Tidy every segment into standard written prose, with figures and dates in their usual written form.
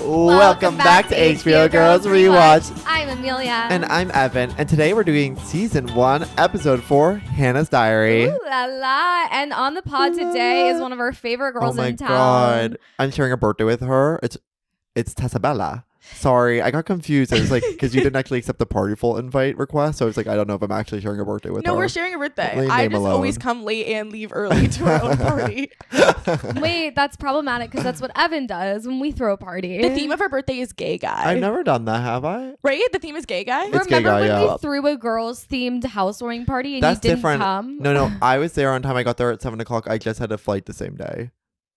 Welcome back to HBO Girls Rewatch. I'm Amelia. And I'm Evan. And today we're doing season 1, episode 4, Hannah's Diary. Ooh la la. And on the pod today is one of our favorite girls in town. Oh my God. I'm sharing a birthday with her. It's Tessa Belle. Sorry, I got confused. I was like, because you didn't actually accept the party full invite request. So I was like, I don't know if I'm actually sharing a birthday with her. No, we're sharing a birthday. I just always come late and leave early to our own party. Wait, that's problematic because that's what Evan does when we throw a party. The theme of our birthday is gay guy. I've never done that, have I? Right? The theme is gay guy? It's gay guy, when yeah. we threw a girls themed housewarming party and That's you didn't different. come? No, I was there on time. I got there at 7 o'clock. I just had a flight the same day.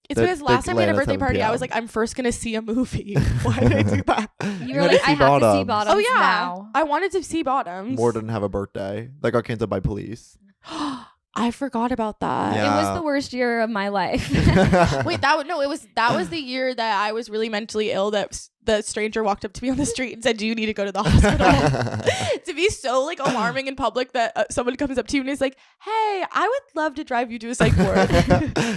It's because last time we had a birthday party, I was like, I'm first going to see a movie. Why did I do that? You were like, I have to see Bottoms Oh, yeah. now. I wanted to see Bottoms. More didn't have a birthday. That got canceled by police. I forgot about that. Yeah. It was the worst year of my life. Wait, that was the year that I was really mentally ill, that the stranger walked up to me on the street and said, do you need to go to the hospital? To be so like alarming in public that someone comes up to you and is like, hey, I would love to drive you to a psych ward.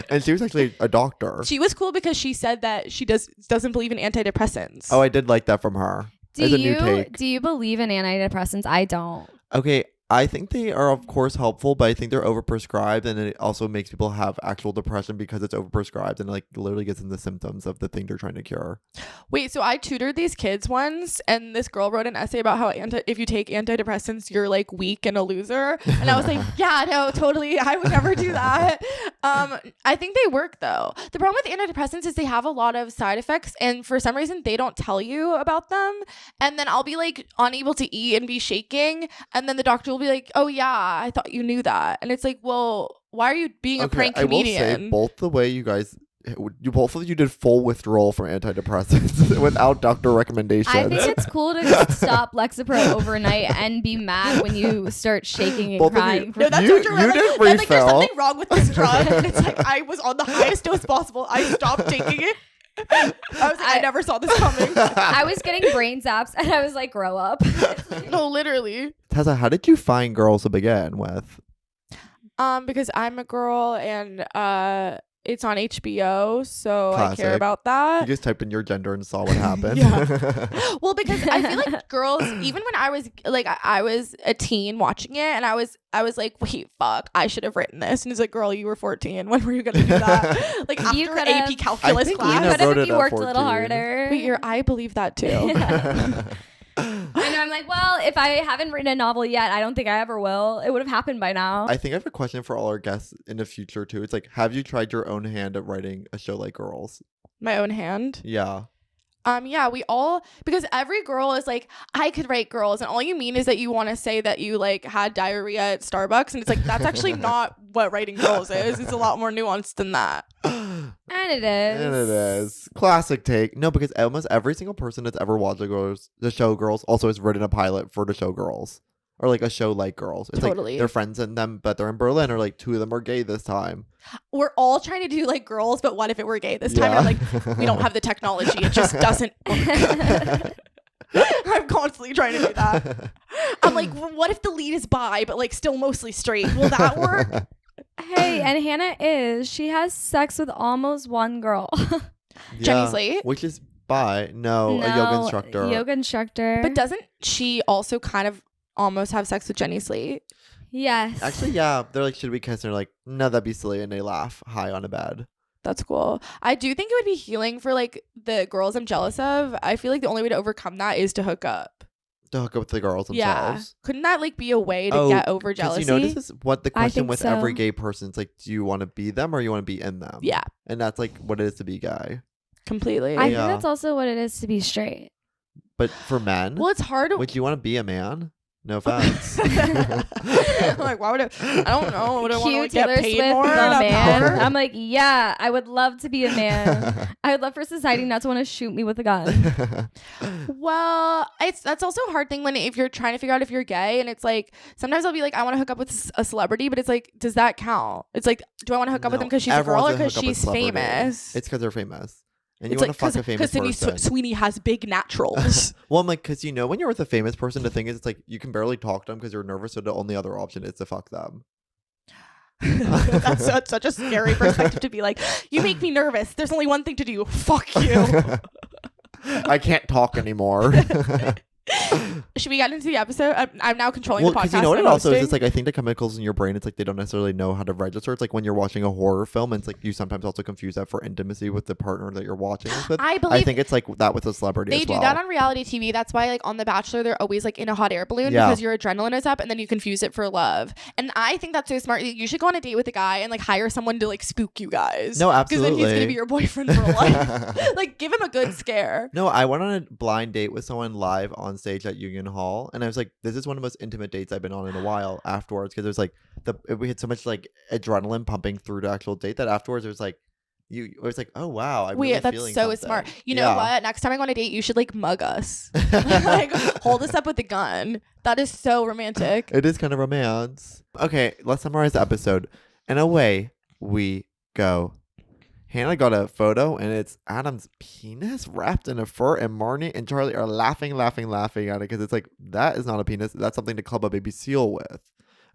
And she was actually a doctor. She was cool because she said that she doesn't believe in antidepressants. Oh, I did like that from her. Do you believe in antidepressants? I don't. Okay, I think they are, of course, helpful, but I think they're overprescribed, and it also makes people have actual depression because it's overprescribed and like literally gets in the symptoms of the thing they're trying to cure. Wait, so I tutored these kids once, and this girl wrote an essay about how if you take antidepressants, you're like weak and a loser. And I was like, yeah, no, totally. I would never do that. I think they work though. The problem with antidepressants is they have a lot of side effects, and for some reason they don't tell you about them. And then I'll be like unable to eat and be shaking, and then the doctor will be like, oh yeah, I thought you knew that. And it's like, well, why are you being a prank comedian? I will say, both the way you guys, both of you did full withdrawal from antidepressants without doctor recommendation. I think it's cool to stop Lexapro overnight and be mad when you start shaking and crying. No, that's you did refill. Like, there's something wrong with this drug. And it's like, I was on the highest dose possible. I stopped taking it. I never saw this coming. I was getting brain zaps and I was like, grow up. No, literally. Tessa, how did you find girls to begin with? Because I'm a girl and it's on HBO, so Classic. I care about that. You just typed in your gender and saw what happened. Yeah. Well, because I feel like girls, even when I was like, I was a teen watching it, and I was like, wait, fuck, I should have written this. And it's like, girl, you were 14. When were you gonna do that? Like after you AP calculus class. You could have if you worked 14. a little harder. Wait, I believe that too. Yeah. I know. I'm like, well, if I haven't written a novel yet, I don't think I ever will. It would have happened by now. I think I have a question for all our guests in the future too. It's like, have you tried your own hand at writing a show like Girls? My own hand? Yeah. Yeah, we all, because every girl is like, I could write Girls, and all you mean is that you want to say that you like had diarrhea at Starbucks, and it's like, that's actually not what writing Girls is. It's a lot more nuanced than that. And it is. And it is. Classic take. No, because almost every single person that's ever watched the show Girls also has written a pilot for the show Girls. Or like a show like Girls. It's totally. Like they're friends in them, but they're in Berlin, or like 2 of them are gay this time. We're all trying to do like Girls, but what if it were gay this time? Yeah. And I'm like, we don't have the technology. It just doesn't work. I'm constantly trying to do that. I'm like, well, what if the lead is bi, but like still mostly straight? Will that work? Hey, and Hannah she has sex with almost one girl. Jenny Slate? Which is bi. No, a yoga instructor. But doesn't she also kind of almost have sex with Jenny Slate? Yes. Actually, yeah. They're like, should we kiss? And they're like, no, that'd be silly. And they laugh high on a bed. That's cool. I do think it would be healing for like the girls I'm jealous of. I feel like the only way to overcome that is to hook up. To hook up with the girls themselves. Yeah. Couldn't that like be a way to get over jealousy? You know, this is what the question with so. every gay person. It's like, do you want to be them or you want to be in them? Yeah. And that's like what it is to be gay. Completely. I think that's also what it is to be straight. But for men, well, it's hard. Would you want to be a man? No offense. I'm like, why would I don't know. Would I want to like, get paid Swift, more? I'm like, yeah, I would love to be a man. I would love for society not to want to shoot me with a gun. Well, that's also a hard thing when if you're trying to figure out if you're gay, and it's like sometimes I'll be like, I want to hook up with a celebrity, but it's like, does that count? It's like, do I want to hook up with them because she's a girl or because she's famous? It's because they're famous. And you it's want like, to fuck a famous person. Because Sweeney has big naturals. Well, I'm like, because you know, when you're with a famous person, the thing is, it's like you can barely talk to them because you're nervous. So the only other option is to fuck them. That's such a scary perspective to be like, you make me nervous. There's only one thing to do. Fuck you. I can't talk anymore. Should we get into the episode? I'm now controlling Well, the podcast. because you know what I'm it also is? hosting. It's like I think the chemicals in your brain, it's like they don't necessarily know how to register. It's like when you're watching a horror film, and it's like you sometimes also confuse that for intimacy with the partner that you're watching this with. I believe think it's like that with a celebrity they as well. do that on reality TV. That's why, like on The Bachelor, they're always like in a hot air balloon Yeah. because your adrenaline is up, and then you confuse it for love. And I think that's so smart. You should go on a date with a guy and like hire someone to like spook you guys. No, Because then he's absolutely. gonna be your boyfriend for life. Like give him a good scare. No, I went on a blind date with someone live on stage at Union Hall, and I was like, "This is one of the most intimate dates I've been on in a while." Afterwards, because it was like we had so much like adrenaline pumping through the actual date that afterwards it was like, it was like, "Oh wow, I'm really That's feeling so something." smart. You know what? Next time I go on a date, you should like mug us. Like hold us up with a gun. That is so romantic. It is kind of romance. Okay, let's summarize the episode. And away we go. Hannah got a photo, and it's Adam's penis wrapped in a fur, and Marnie and Charlie are laughing at it because it's like, that is not a penis. That's something to club a baby seal with.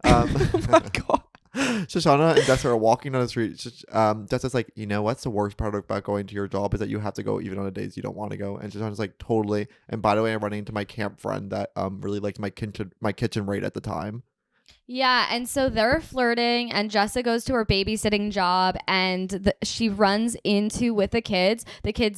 Oh my god. Shoshanna and Jessa are walking down the street. Jessa's like, you know what's the worst part about going to your job is that you have to go even on the days you don't want to go. And Shoshanna's like, totally. And by the way, I'm running into my camp friend that really liked my kitchen rate at the time. Yeah, and so they're flirting, and Jessa goes to her babysitting job, and she runs into with the kid's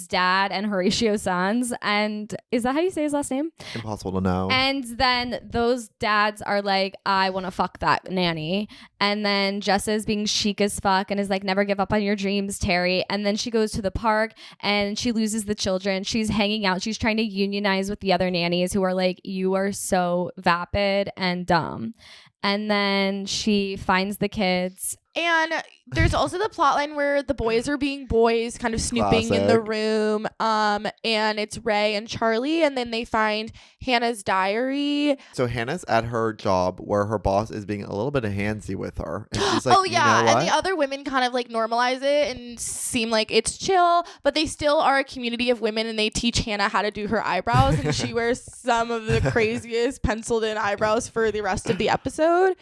dad and Horatio Sanz. And is that how you say his last name? Impossible to know. And then those dads are like, I want to fuck that nanny. And then Jessa is being chic as fuck and is like, never give up on your dreams, Terry. And then she goes to the park and she loses the children. She's hanging out. She's trying to unionize with the other nannies who are like, you are so vapid and dumb. And then she finds the kids. And there's also the plot line where the boys are being boys, kind of snooping in the room. And it's Ray and Charlie, and then they find Hannah's diary. So Hannah's at her job where her boss is being a little bit handsy with her. And she's like, oh yeah, you know what? and the other women kind of like normalize it and seem like it's chill, but they still are a community of women, and they teach Hannah how to do her eyebrows, and she wears some of the craziest penciled in eyebrows for the rest of the episode.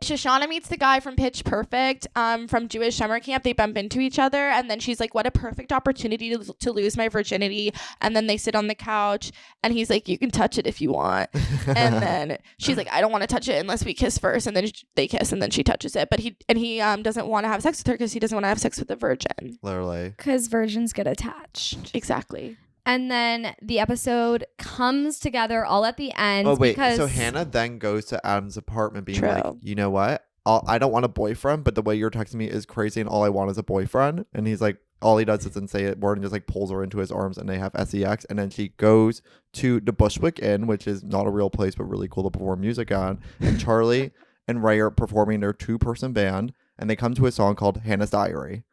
Shoshanna meets the guy from Pitch Perfect from Jewish summer camp. They bump into each other, and then she's like, what a perfect opportunity to lose my virginity. And then they sit on the couch, and he's like, you can touch it if you want. And then she's like, I don't want to touch it unless we kiss first. And then they kiss, and then she touches it, but he doesn't want to have sex with her because he doesn't want to have sex with a virgin. Literally. Because virgins get attached. Exactly. And then the episode comes together all at the end. Oh, wait. Because So Hannah then goes to Adam's apartment being True. like, you know what? I don't want a boyfriend, but the way you're texting me is crazy, and all I want is a boyfriend. And he's like, all he does isn't say it word and just like pulls her into his arms, and they have sex. And then she goes to the Bushwick Inn, which is not a real place, but really cool to perform music on. And Charlie and Ray are performing their 2-person band, and they come to a song called Hannah's Diary,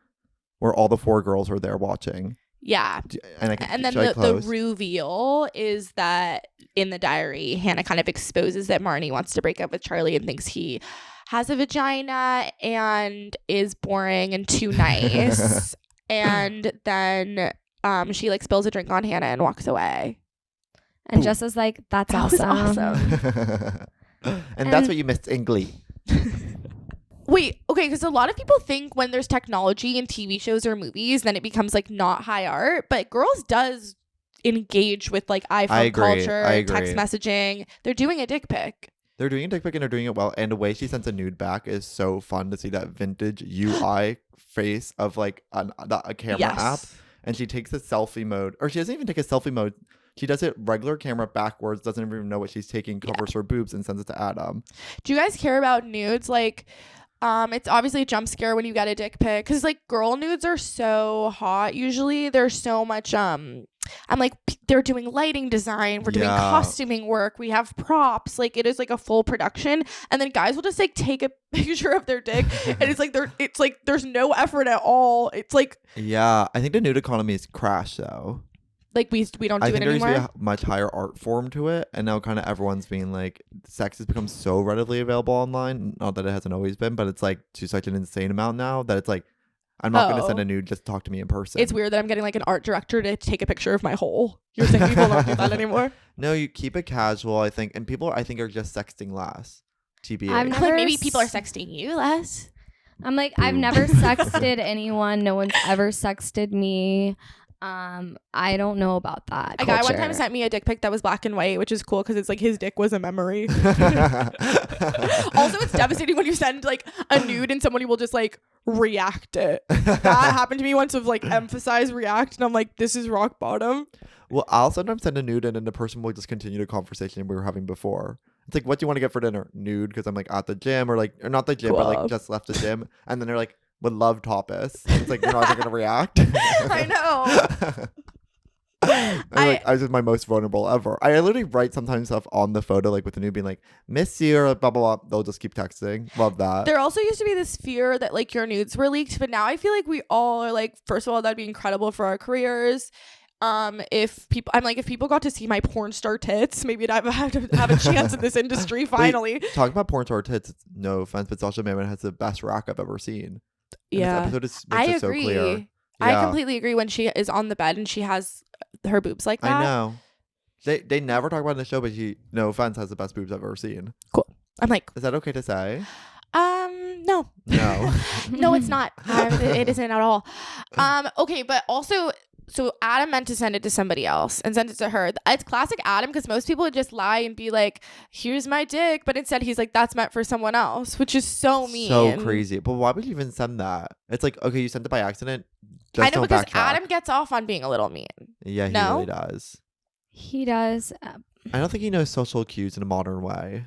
where all the 4 girls are there watching. Yeah. And then the reveal is that in the diary, Hannah kind of exposes that Marnie wants to break up with Charlie and thinks he has a vagina and is boring and too nice. And then she like spills a drink on Hannah and walks away. And Jessa's like, that's That was awesome. And that's what you missed in Glee. Wait, okay, because a lot of people think when there's technology in TV shows or movies, then it becomes like not high art. But Girls does engage with like iPhone culture, text messaging. They're doing a dick pic. They're doing a dick pic, and they're doing it well. And the way she sends a nude back is so fun to see that vintage UI face of like a camera app. And she takes a selfie mode, or she doesn't even take a selfie mode. She does it regular camera backwards, doesn't even know what she's taking, covers her boobs, and sends it to Adam. Do you guys care about nudes? Like, it's obviously a jump scare when you get a dick pic, because like girl nudes are so hot usually. There's so much I'm like, they're doing lighting design, we're doing costuming work, we have props, like it is like a full production. And then guys will just like take a picture of their dick and it's like there's no effort at all. It's like, yeah, I think the nude economy is crashed though. Like we don't do it anymore. I think there used to be a much higher art form to it, and now kind of everyone's being like, sex has become so readily available online. Not that it hasn't always been, but it's like to such an insane amount now that it's like, I'm not going to send a nude, just talk to me in person. It's weird that I'm getting like an art director to take a picture of my hole. You're saying people don't do that anymore? No, you keep it casual, I think, and people I think are just sexting less. TBA. I'm like, maybe people are sexting you less. I'm like, I've never sexted anyone. No one's ever sexted me. I don't know about that. A guy one culture. time sent me a dick pic that was black and white, which is cool because it's like his dick was a memory. Also, it's devastating when you send like a nude and somebody will just like react it. That happened to me once of like emphasize react, and I'm like, this is rock bottom. Well, I'll sometimes send a nude and then the person will just continue the conversation we were having before. It's like, what do you want to get for dinner? Nude, because I'm like at the gym or not the gym, but like just left the gym. And then they're like, would love tapas. It's like, you're not even going to react. I know. I was just my most vulnerable ever. I literally write sometimes stuff on the photo, like with the nude being like, miss you or blah, blah, blah. They'll just keep texting. Love that. There also used to be this fear that like your nudes were leaked, but now I feel like we all are like, first of all, that'd be incredible for our careers. If people got to see my porn star tits, maybe I'd have a chance in this industry finally. Wait, talking about porn star tits, no offense, but Sasha Mammon has the best rack I've ever seen. And Yeah, this episode makes I it so agree. clear. I Yeah. completely agree when she is on the bed and she has her boobs like that. I know. They never talk about it in the show, but she, no offense, has the best boobs I've ever seen. Cool. I'm like, Is that okay to say? no. No. No, it's not. It isn't at all. Okay, but also, so Adam meant to send it to somebody else and send it to her. It's classic Adam because most people would just lie and be like, here's my dick. But instead he's like, that's meant for someone else, which is so mean. So crazy. But why would you even send that? It's like, okay, you sent it by accident. Just I know, don't because backtrack. Adam gets off on being a little mean. Yeah, he No? really does. He does. I don't think he knows social cues in a modern way.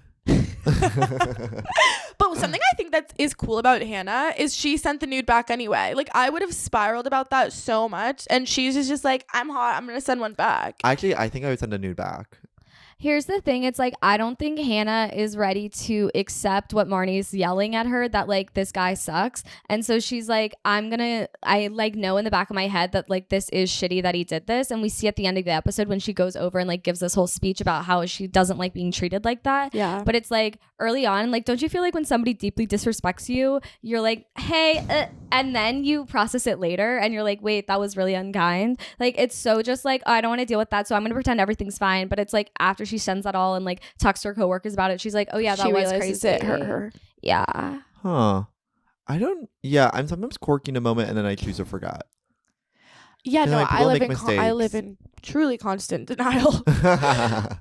But something I think that is cool about Hannah is she sent the nude back anyway. Like, I would have spiraled about that so much, and she's just like, I'm hot, I'm gonna send one back. Actually, I think I would send a nude back. Here's the thing. It's like, I don't think Hannah is ready to accept what Marnie's yelling at her, that like this guy sucks. And so she's like, I like know in the back of my head that like this is shitty that he did this. And we see at the end of the episode when she goes over and like gives this whole speech about how she doesn't like being treated like that. Yeah. But it's like early on, like, don't you feel like when somebody deeply disrespects you, you're like, hey, and then you process it later and you're like, wait, that was really unkind. Like, it's so just like, oh, I don't want to deal with that, so I'm gonna pretend everything's fine. But it's like after she sends that all and like talks to her coworkers about it, she's like, oh yeah, that she was realizes crazy. it hurt her. Yeah. Huh. I'm sometimes quirky in a moment and then I choose to forget. Yeah, You know, no, like, people I make live in truly constant denial.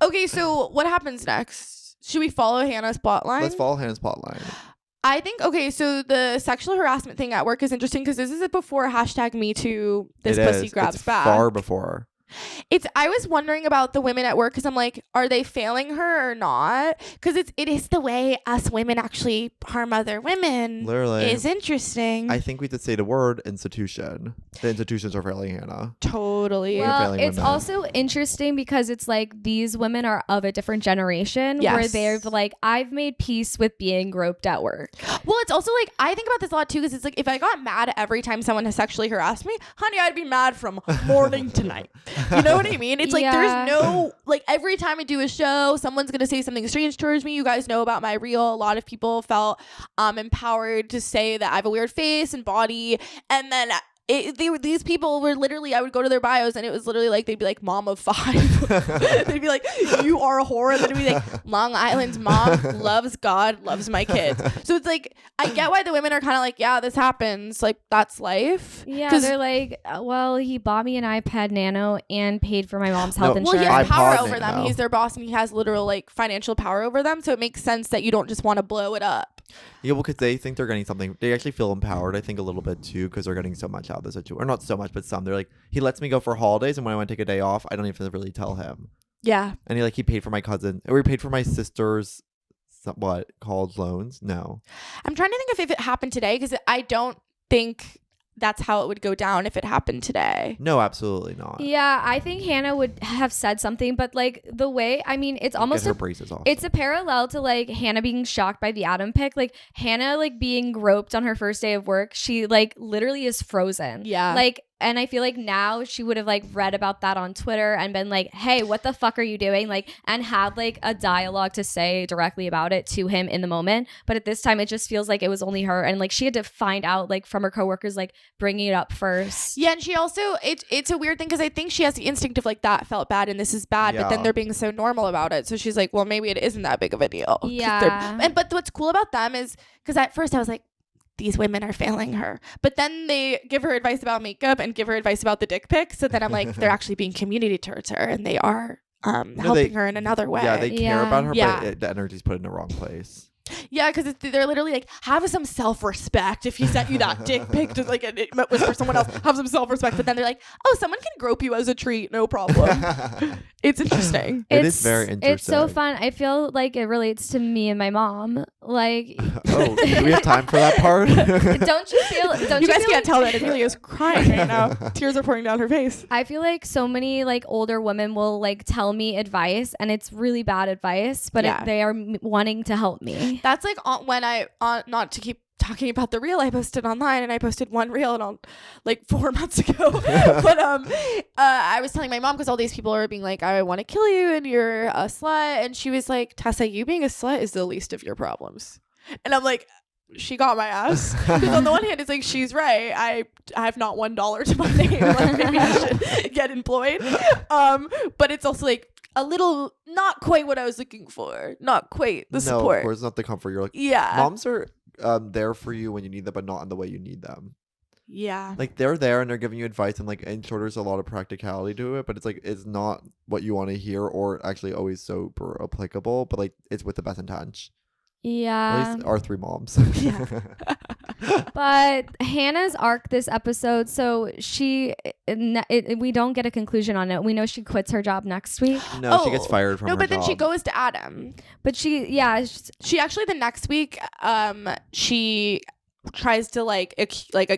Okay, so what happens next? Should we follow Hannah's plotline? Let's follow Hannah's plotline. I think, okay, so the sexual harassment thing at work is interesting because this is before #MeToo, this It pussy is. grabs It's back. far before. I was wondering about the women at work because I'm like, are they failing her or not? Because it is the way us women actually harm other women. Literally. Is interesting. I think we could say the word institution. The institutions are failing Hannah. Totally. Well, Well, failing it's women. also interesting because it's like these women are of a different generation where Yes. they've like, I've made peace with being groped at work. Well, it's also like, I think about this a lot too because it's like, if I got mad every time someone has sexually harassed me, honey, I'd be mad from morning to night. You know what I mean? It's like, Yeah. there's no, like, every time I do a show, someone's going to say something strange towards me. You guys know about my reel. A lot of people felt empowered to say that I have a weird face and body. And then these people were literally, I would go to their bios and it was literally like, they'd be like, mom of 5. They'd be like, you are a whore. And then it'd be like, Long Island's mom loves God, loves my kids. So it's like, I get why the women are kind of like, yeah, this happens. Like, that's life. Yeah, 'Cause- they're like, well, he bought me an iPad Nano and paid for my mom's health No, Well, he insurance. has power iPod over them. Nano. He's their boss and he has literal like financial power over them. So it makes sense that you don't just want to blow it up. Yeah, well, because they think they're getting something. They actually feel empowered, I think, a little bit too, because they're getting so much out of the situation. Or not so much, but some. They're like, he lets me go for holidays, and when I want to take a day off, I don't even really tell him. Yeah. And he paid for my cousin, or he paid for my sister's, what, college loans? No. I'm trying to think if it happened today because I don't think that's how it would go down if it happened today. No, absolutely not. Yeah, I think Hannah would have said something, but like the way, I mean, it's almost Get her braces off. it's a parallel to like Hannah being shocked by the Adam pic. Like Hannah like being groped on her first day of work, she like literally is frozen. Yeah. Like, and I feel like now she would have like read about that on Twitter and been like, hey, what the fuck are you doing? Like, and had like a dialogue to say directly about it to him in the moment. But at this time, it just feels like it was only her. And like she had to find out like from her coworkers, like bringing it up first. Yeah, and she also, it's a weird thing because I think she has the instinct of like, that felt bad and this is bad, but then Yeah. they're being so normal about it. So she's like, well, maybe it isn't that big of a deal. 'Cause Yeah. but what's cool about them is, because at first I was like, these women are failing her. But then they give her advice about makeup and give her advice about the dick pic. So then I'm like, they're actually being community towards her, and they are helping her in another way. Yeah, they care about her, Yeah. but the energy's put in the wrong place. Yeah, because they're literally like, have some self-respect. If he sent you that dick pic, just like it was for someone else, have some self-respect. But then they're like, oh, someone can grope you as a treat, no problem. It's interesting. It is very interesting. It's so fun. I feel like it relates to me and my mom. Like, oh, do we have time for that part? don't you feel? Don't You guys feel can't tell that Amelia's crying right now. Tears are pouring down her face. I feel like so many like older women will like tell me advice, and it's really bad advice, but Yeah. they are wanting to help me. That's like when not to keep talking about the reel I posted online, and I posted one reel and like 4 months ago. But I was telling my mom, because all these people are being like, I want to kill you and you're a slut, and she was like, Tessa, you being a slut is the least of your problems. And I'm like, she got my ass. Because on the one hand, it's like, she's right. I have not $1 to my name. Like, maybe I should get employed. But it's also like a little not quite what I was looking for. Not quite the support. No, of course, not the comfort. You're like, Yeah. moms are there for you when you need them, but not in the way you need them. Yeah. Like, they're there and they're giving you advice, and like, and sure, there's a lot of practicality to it, but it's like, it's not what you want to hear, or actually always super applicable, but like, it's with the best intent. At Yeah. least our 3 moms. Yeah. But Hannah's arc this episode, so we don't get a conclusion on it. We know she quits her job next week, No, she gets fired from her but then she job. goes to Adam. but she Actually the next week, she tries to like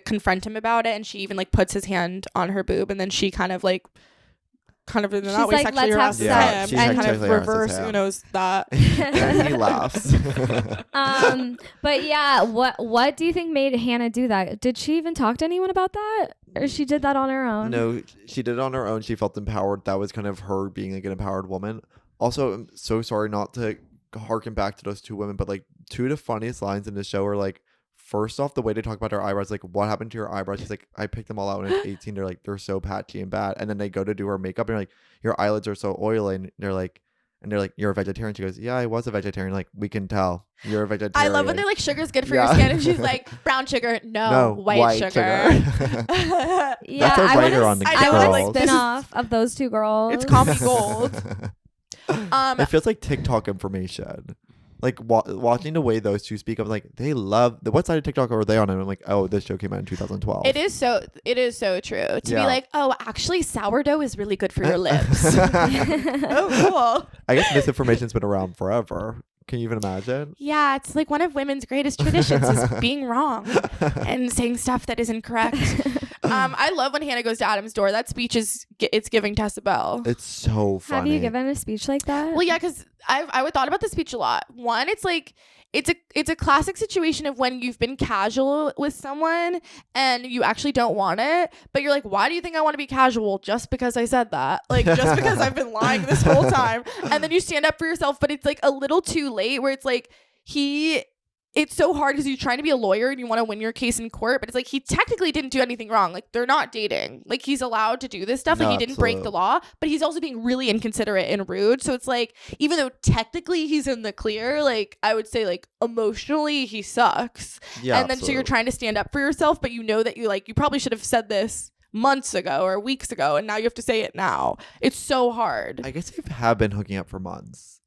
confront him about it, and she even like puts his hand on her boob, and then she kind of in She's that way like, sexually let's have harasses sex. him, Yeah, she and kind of sexually harasses reverse him. Uno's that. And he laughs. but yeah, what do you think made Hannah do that? Did she even talk to anyone about that, or she did that on her own? No, she did it on her own. She felt empowered. That was kind of her being like an empowered woman. Also, I'm so sorry not to harken back to those 2 women, but like 2 of the funniest lines in the show are like, first off, the way they talk about her eyebrows, like, what happened to your eyebrows? She's like, I picked them all out when I was 18. They're like, they're so patchy and bad. And then they go to do her makeup, and they're like, your eyelids are so oily. And they're like, you're a vegetarian. She goes, yeah, I was a vegetarian. Like, we can tell you're a vegetarian. I love when they're like, sugar's good for Yeah. your skin, and she's like, brown sugar, no, white sugar. Yeah, That's a writer on the I want Girls. a spin-off of those 2 girls. It's comedy gold. It feels like TikTok information. Like watching the way those 2 speak, I'm like, they love what side of TikTok are they on? And I'm like, oh, this show came out in 2012. It is so true to be Yeah. like, oh, actually sourdough is really good for your lips. Oh, cool. I guess misinformation's been around forever. Can you even imagine? Yeah, it's like one of women's greatest traditions is being wrong and saying stuff that isn't correct. I love when Hannah goes to Adam's door. That speech it's giving Tessa Belle. It's so funny. Have you given a speech like that? Well, yeah, because I would thought about the speech a lot. One, it's like it's a classic situation of when you've been casual with someone and you actually don't want it, but you're like, why do you think I want to be casual? Just because I said that, like, just because I've been lying this whole time. And then you stand up for yourself, but it's like a little too late, where it's like it's so hard because you're trying to be a lawyer and you want to win your case in court, but it's like he technically didn't do anything wrong. Like, they're not dating. Like, he's allowed to do this stuff. Like, No, he didn't break the law, but he's also being really inconsiderate and rude. So it's like, even though technically he's in the clear, like, I would say, like, emotionally he sucks. Yeah, And then so you're trying to stand up for yourself, but you know that you probably should have said this months ago or weeks ago, and now you have to say it now. It's so hard. I guess they have been hooking up for months.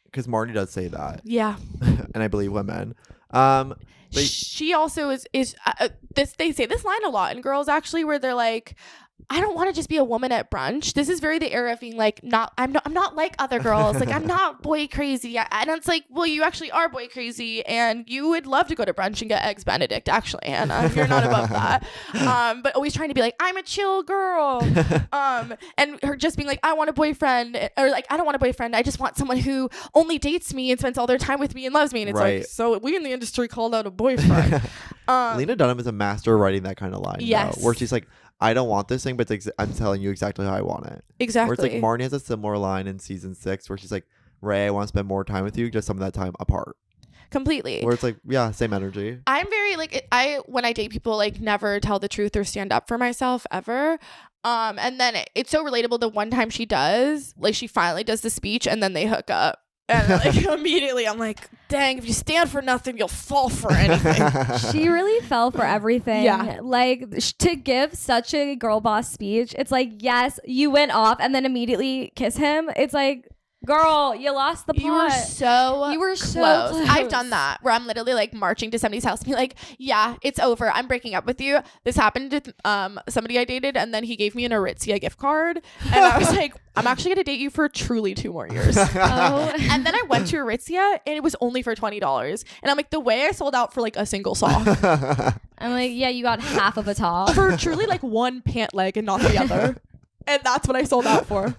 Because Marnie does say that. Yeah. And I believe women. But she also is this, they say this line a lot in Girls, actually, where they're like, I don't want to just be a woman at brunch. This is very the era of being like, I'm not like other girls. Like, I'm not boy crazy. And it's like, well, you actually are boy crazy, and you would love to go to brunch and get eggs Benedict, actually, Hannah. You're not above that. But always trying to be like, I'm a chill girl. And her just being like, I want a boyfriend, or like, I don't want a boyfriend. I just want someone who only dates me and spends all their time with me and loves me. And it's Right. like, so we in the industry called out a boyfriend. Lena Dunham is a master of writing that kind of line. Yes. Though, where she's like, I don't want this thing, but I'm telling you exactly how I want it. Exactly. Where it's like Marnie has a similar line in season 6 where she's like, Ray, I want to spend more time with you, just some of that time apart. Completely. Where it's like, yeah, same energy. I'm very like, when I date people, like, never tell the truth or stand up for myself ever. And then it's so relatable. The one time she does, like, she finally does the speech and then they hook up. And like immediately I'm like, dang, if you stand for nothing, you'll fall for anything. She really fell for everything. Yeah. Like to give such a girl boss speech, it's like, yes, you went off and then immediately kiss him. It's like, girl, you lost the plot. You were so close. I've done that where I'm literally like marching to somebody's house and be like, yeah, it's over. I'm breaking up with you. This happened with somebody I dated, and then he gave me an Aritzia gift card. And I was like, I'm actually going to date you for truly 2 more years. Oh. And then I went to Aritzia and it was only for $20. And I'm like, the way I sold out for like a single sock. I'm like, yeah, you got half of a top. For truly like one pant leg and not the other. And that's what I sold out for.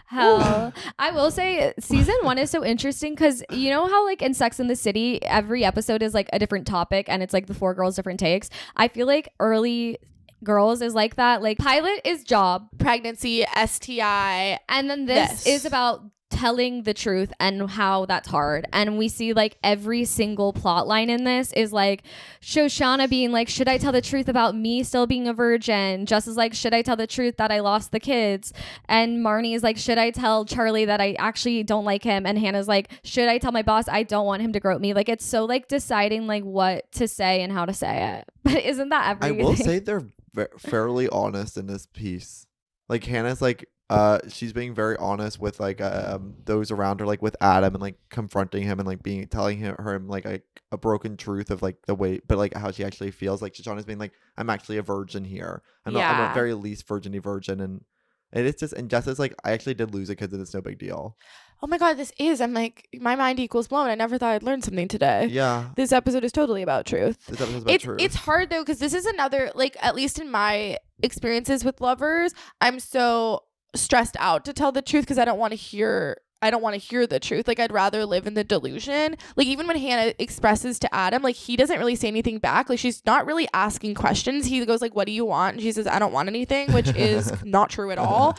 Hell, I will say season 1 is so interesting because you know how like in Sex and the City every episode is like a different topic and it's like the 4 girls different takes. I feel like early girls is like that. Like pilot is job, Pregnancy, STI. and then this is about telling the truth and how that's hard. And we see like every single plot line in this is like Shoshanna being like, should I tell the truth about me still being a virgin? Jess is like, should I tell the truth that I lost the kids? And Marnie is like, should I tell Charlie that I actually don't like him? And Hannah's like, should I tell my boss I don't want him to grope me? Like it's so like deciding like what to say and how to say it. But isn't that everything? I will say they're fairly honest in this piece. Like Hannah's like she's being very honest with like those around her, like with Adam, and like confronting him and like telling him like a broken truth of like the way, but like how she actually feels. Like Shoshanna's being like, I'm actually a virgin here. I'm at very least virgin, and it's just, and Jessa's like, I actually did lose a kid, and it's no big deal. Oh my God, I'm like, my mind equals blown. I never thought I'd learn something today. Yeah. This episode is totally about truth. This episode's about truth. It's hard though, because this is another, like, at least in my experiences with lovers, I'm so stressed out to tell the truth because I don't want to hear the truth. Like I'd rather live in the delusion. Like even when Hannah expresses to Adam, like he doesn't really say anything back. Like she's not really asking questions. He goes like, what do you want? And she says, I don't want anything, which is not true at all.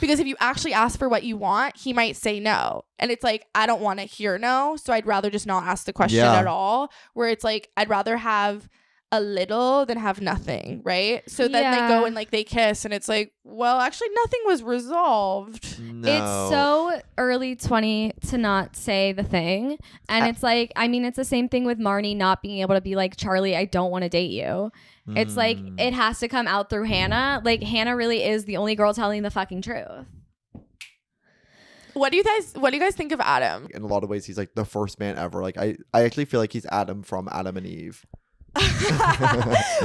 Because if you actually ask for what you want, he might say no. And it's like, I don't want to hear no. So I'd rather just not ask the question at all. Where it's like, I'd rather have a little than have nothing, right? So then they go and like they kiss and it's like, well, actually nothing was resolved. No. It's so early 20 to not say the thing. And it's like, I mean, it's the same thing with Marnie not being able to be like, Charlie, I don't want to date you. It's like it has to come out through Hannah. Like Hannah really is the only girl telling the fucking truth. What do you guys think of Adam? In a lot of ways, he's like the first man ever. Like I actually feel like he's Adam from Adam and Eve.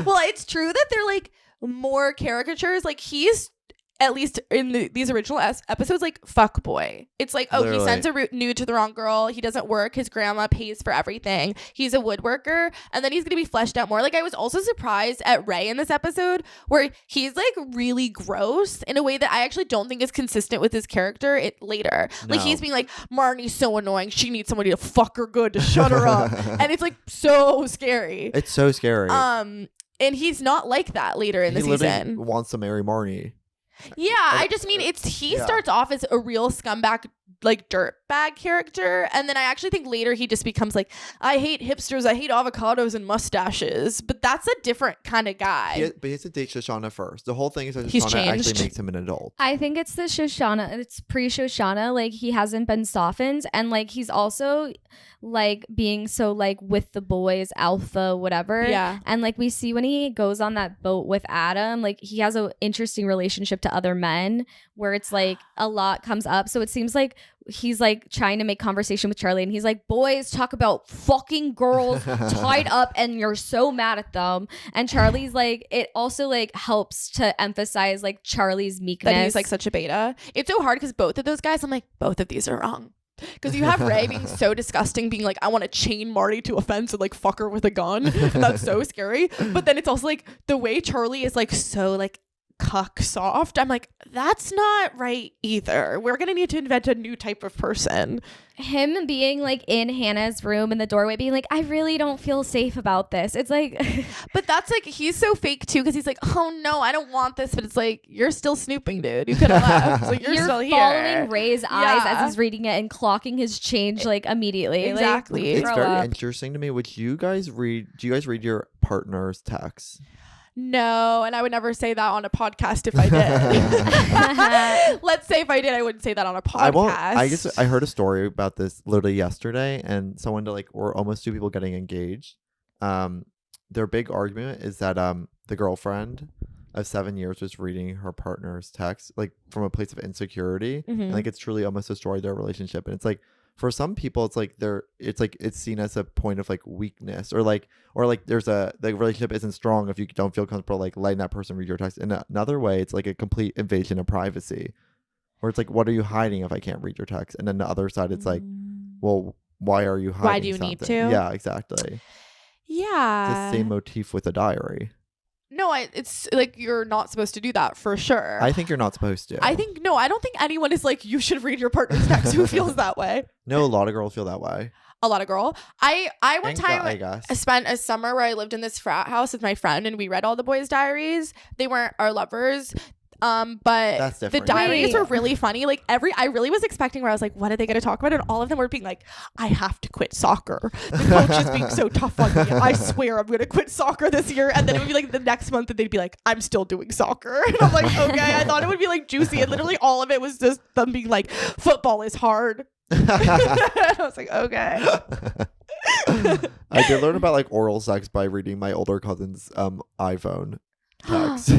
Well, it's true that they're like more caricatures. Like he's, at least in these original episodes, like fuck boy. It's like, oh, literally. He sends a nude to the wrong girl. He doesn't work. His grandma pays for everything. He's a woodworker, and then he's gonna be fleshed out more. Like I was also surprised at Ray in this episode, where he's like really gross in a way that I actually don't think is consistent with his character. Later, no. Like he's being like, Marnie's so annoying. She needs somebody to fuck her good to shut her up, and it's like so scary. It's so scary. And he's not like that later in the season. He wants to marry Marnie. Yeah, I just mean he starts off as a real scumbag, like dirtbag character, and then I actually think later he just becomes like, I hate hipsters, I hate avocados and mustaches, but that's a different kind of guy. But he has to date Shoshanna first. The whole thing is that He's Shoshanna changed. actually makes him an adult. I think it's the Shoshanna. It's pre-Shoshanna. Like he hasn't been softened, and like he's also like being so like with the boys, alpha, whatever. Yeah. And like we see when he goes on that boat with Adam, like he has an interesting relationship to other men where it's like a lot comes up. So it seems like he's like trying to make conversation with Charlie, and he's like, boys talk about fucking girls tied up and you're so mad at them. And Charlie's like, it also like helps to emphasize like Charlie's meekness. That he's like such a beta. It's so hard because both of those guys, I'm like, both of these are wrong. Because you have Ray being so disgusting, being like, I want to chain Marnie to a fence and like fuck her with a gun. That's so scary. But then it's also like the way Charlie is like so like cuck soft. I'm like, that's not right either. We're gonna need to invent a new type of person. Him being like in Hannah's room in the doorway being like, I really don't feel safe about this. It's like but that's like, he's so fake too, because he's like, oh no, I don't want this. But it's like, you're still snooping, dude. You could have left. Like, you're still here. Following Ray's eyes as he's reading it and clocking his change like immediately. Exactly. It's very interesting to me. Do you guys read your partner's texts? No, and I would never say that on a podcast if I did. Let's say if I did, I wouldn't say that on a podcast. I guess I heard a story about this literally yesterday, and someone or almost 2 people getting engaged. Their big argument is that the girlfriend of 7 years was reading her partner's text like from a place of insecurity, and like it's truly almost destroyed their relationship. And it's like, for some people it's like it's seen as a point of like weakness, or there's the relationship isn't strong if you don't feel comfortable like letting that person read your text. In another way, it's like a complete invasion of privacy, where it's like, what are you hiding if I can't read your text? And then the other side, it's like, well, why are you hiding? Why do you need to? Yeah, exactly. Yeah, It's the same motif with a diary. No, it's like you're not supposed to do that for sure. I think you're not supposed to. I don't think anyone is like, you should read your partner's text. Who feels that way? No, a lot of girls feel that way. A lot of girl. I one time I guess. I spent a summer where I lived in this frat house with my friend, and we read all the boys' diaries. They weren't our lovers. But That's the different. diaries Wait. were really funny. Like I really was expecting where I was like, what are they going to talk about? And all of them were being like, I have to quit soccer. The coach is being so tough on me. I swear I'm going to quit soccer this year. And then it would be like the next month and they'd be like, I'm still doing soccer. And I'm like, okay. I thought it would be like juicy. And literally all of it was just them being like, football is hard. I was like, okay. I did learn about like oral sex by reading my older cousin's iPhone text.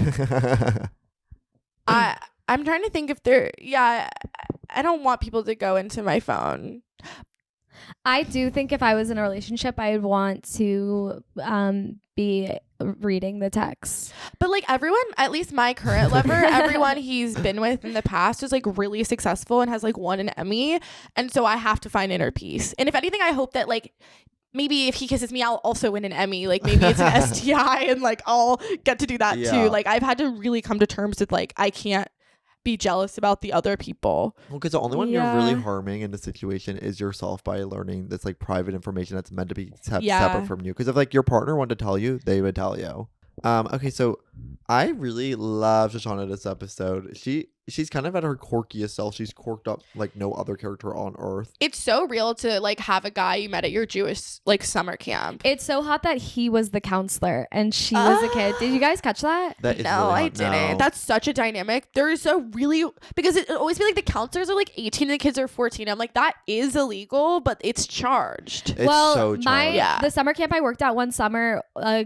I'm trying to think if I don't want people to go into my phone. I do think if I was in a relationship, I would want to be reading the text. But like everyone, at least my current lover, everyone he's been with in the past is like really successful and has like won an Emmy. And so I have to find inner peace. And if anything, I hope that like maybe if he kisses me, I'll also win an Emmy. Like maybe it's an STI and like I'll get to do that too. Like I've had to really come to terms with like I can't be jealous about the other people. Well, because the only one you're really harming in the situation is yourself by learning this like private information that's meant to be separate from you. Because if like your partner wanted to tell you, they would tell you. Okay, so I really love Shoshanna this episode. She's kind of at her quirkiest self. She's quirked up like no other character on earth. It's so real to like have a guy you met at your Jewish like summer camp. It's so hot that he was the counselor and she was a kid. Did you guys catch that? That is No, really hot. I didn't. No. That's such a dynamic. There is a really, because it always be like the counselors are like 18 and the kids are 14. I'm like, that is illegal, but it's charged. It's so charged. The summer camp I worked at one summer, a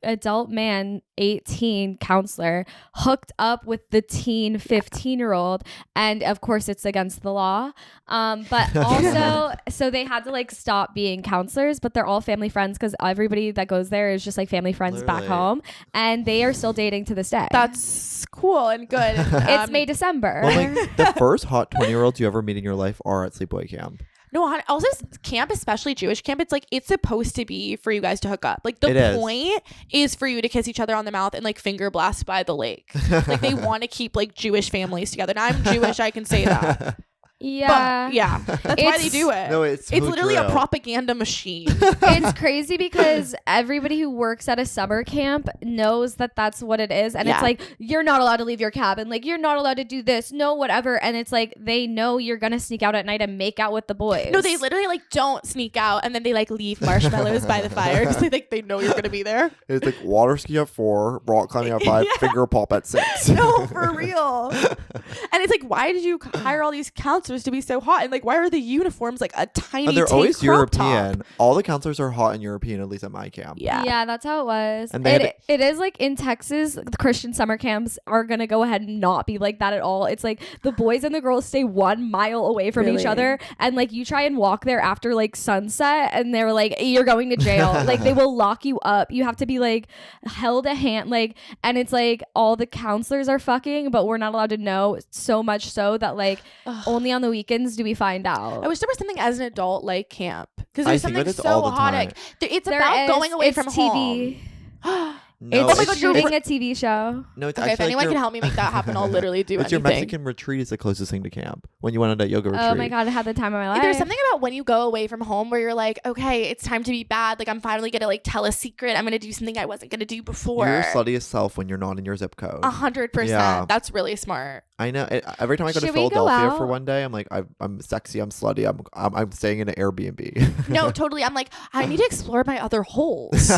adult man, 18 counselor, hooked up with the teen 15-year-old, and of course it's against the law. But also, so they had to like stop being counselors, but they're all family friends because everybody that goes there is just like family friends back home, and they are still dating to this day. That's cool and good. It's May December. Well, like the first hot 20-year-olds you ever meet in your life are at sleepaway camp. No, also camp, especially Jewish camp, it's like it's supposed to be for you guys to hook up. Like the point is for you to kiss each other on the mouth and like finger blast by the lake. Like they want to keep like Jewish families together. And I'm Jewish, I can say that. Yeah. But, yeah. That's why they do it. No, it's literally true. a propaganda machine. It's crazy because everybody who works at a summer camp knows that that's what it is. And it's like, you're not allowed to leave your cabin. Like, you're not allowed to do this. No, whatever. And it's like, they know you're going to sneak out at night and make out with the boys. No, they literally like don't sneak out and then they like leave marshmallows by the fire because they know you're going to be there. It's like water ski at 4, rock climbing at 5, finger pop at 6. No, for real. And it's like, why did you hire all these counselors to be so hot? And like, why are the uniforms like a tiny They're tank always crop European. top? All the counselors are hot and European, at least at my camp. Yeah, that's how it was. And it is like in Texas, the Christian summer camps are going to go ahead and not be like that at all. It's like the boys and the girls stay 1 mile away from each other. And like you try and walk there after like sunset and they're like, you're going to jail. Like they will lock you up. You have to be like held a hand. Like, and it's like all the counselors are fucking, but we're not allowed to know, so much so that like only on the weekends do we find out. I wish there was something as an adult like camp, because I there's think something that it's so all the hot. time. It's about going away from TV. home. No, It's oh my God, shooting a TV show. No, it's Okay, if actually anyone like can help me make that happen, I'll literally do it's your anything. Mexican retreat is the closest thing to camp. When you went on that yoga retreat. Oh my God, I had the time of my life. There's something about when you go away from home where you're like, okay, it's time to be bad. Like I'm finally gonna like tell a secret. I'm gonna do something I wasn't gonna do before. You're your sluttiest self when you're not in your zip code. 100%. Yeah. That's really smart. I know. Every time I go to Should we go Philadelphia for out? one day, I'm like, I'm sexy, I'm slutty, I'm staying in an Airbnb. No, totally. I'm like, I need to explore my other holes.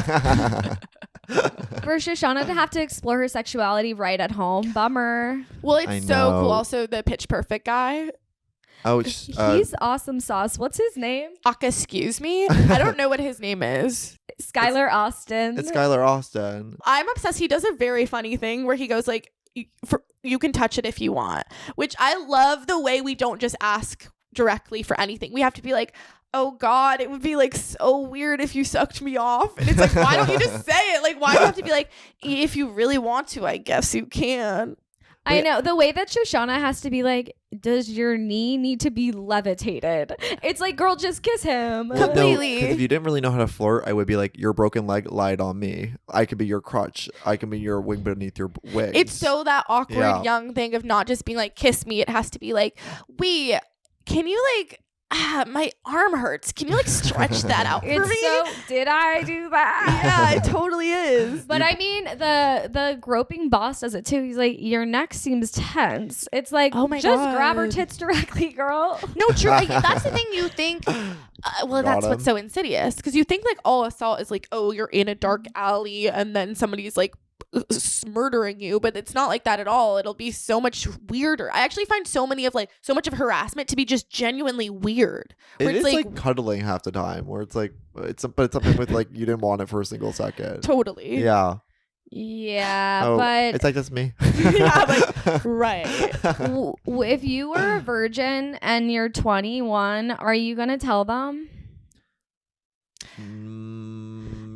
For Shoshanna to have to explore her sexuality right at home, bummer. Well, I it's so know. cool. Also, the Pitch Perfect guy. Oh, He's awesome sauce. What's his name? Excuse me. I don't know what his name is. Skylar Austin. it's Skylar Austin. I'm obsessed. He does a very funny thing where he goes like, you can touch it if you want, which I love the way we don't just ask directly for anything. We have to be like, oh God, it would be like so weird if you sucked me off. And it's like, why don't you just say it? Like, why do you have to be like, if you really want to, I guess you can. I know the way that Shoshanna has to be like, does your knee need to be levitated? It's like, girl, just kiss him. Well, no, Completely. 'cause if you didn't really know how to flirt, I would be like, your broken leg lied on me. I could be your crutch. I can be your wing beneath your wings. It's so that awkward Yeah. young thing of not just being like, kiss me. It has to be like, wait, can you like, my arm hurts. Can you like stretch that out for It's me? so, did I do that? Yeah, it totally is. But I mean, the groping boss does it too. He's like, your neck seems tense. It's like, Oh my just grab her God. tits directly, girl. No, true. That's the thing you think. Well, Got that's him. what's so insidious because you think like all assault is like, oh, you're in a dark alley and then somebody's like murdering you, but it's not like that at all. It'll be so much weirder. I actually find so much of harassment to be just genuinely weird. Where It it's is like cuddling half the time, where it's like it's something with like you didn't want it for a single second. totally. Yeah. Yeah, Oh, but it's like just me. Yeah, like, right. if you were a virgin and you're 21, are you gonna tell them?